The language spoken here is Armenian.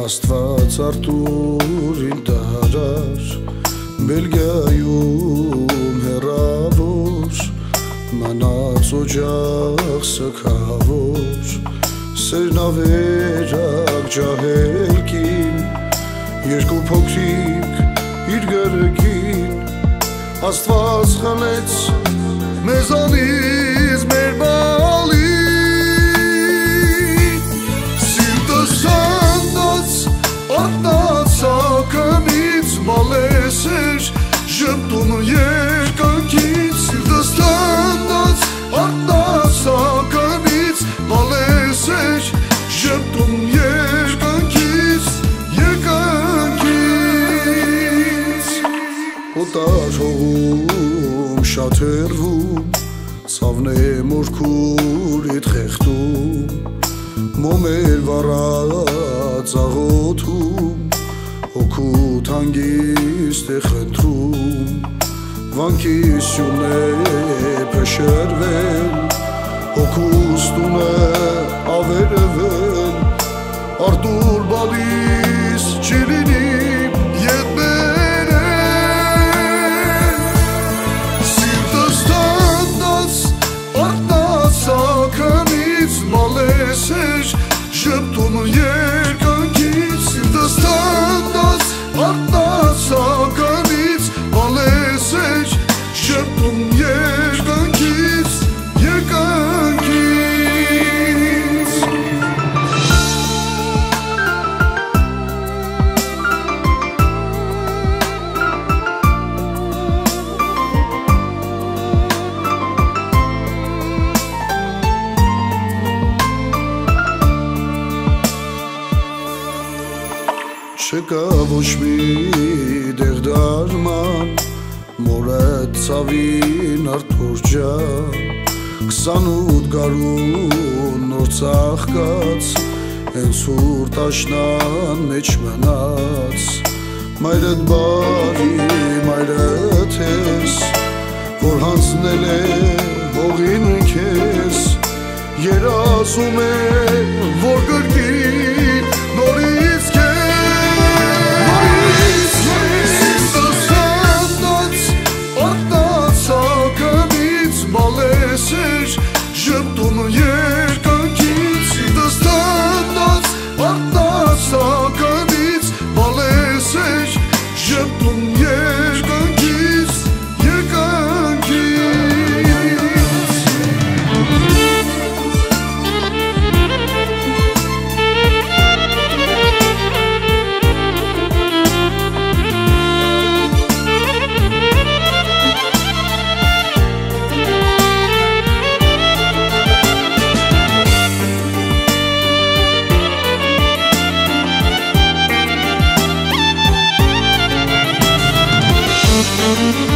Աստված Արտուրին տարար Բելգիայում հեռավոր Մնաց օջախ սգավոր Սերն ավերակ ջահելքին Երկու փոքրիկ իր գերեքին Աստված խլեց մեզանից մեր բալին Սիրտս հանդած արտացակնից Մալես էր ժպտում երկանքից Սիրտս հանդած արտացակնից Մալես էր ժպտում երկանքից Օտար հողում շաթերվում Ցավն է մորքուրիդ խեղդում Մոմեր վառած աղոթում Հոգուտ հանգիստ է խնդրում Վանքի սյուն է փշրվել Հոգուս տունը ավերվել Արտուր բալիս չի լինի ետ բերել Սիրտս տանդած արտացակնից Մալես էր ժպտում երկանքից Սիրտս տանդած արտացակնից Մալես էր ժպտում երկանքից Չկա ոչ մի դեղ դարման Մորդ ծավին Արտուր ջան 28 գարուն նոր ծաղկած Հենց ուր տաշնան մեջ մնաց Մայրդ բարի, մայրդ ես Որ հանձնել է հողին քեզ Երազում է, որ գրկին նորից Ժպտում երկանքից Սիրտս տանդած արտացակնից Մալես էր ժպտում երկանքից Thank you.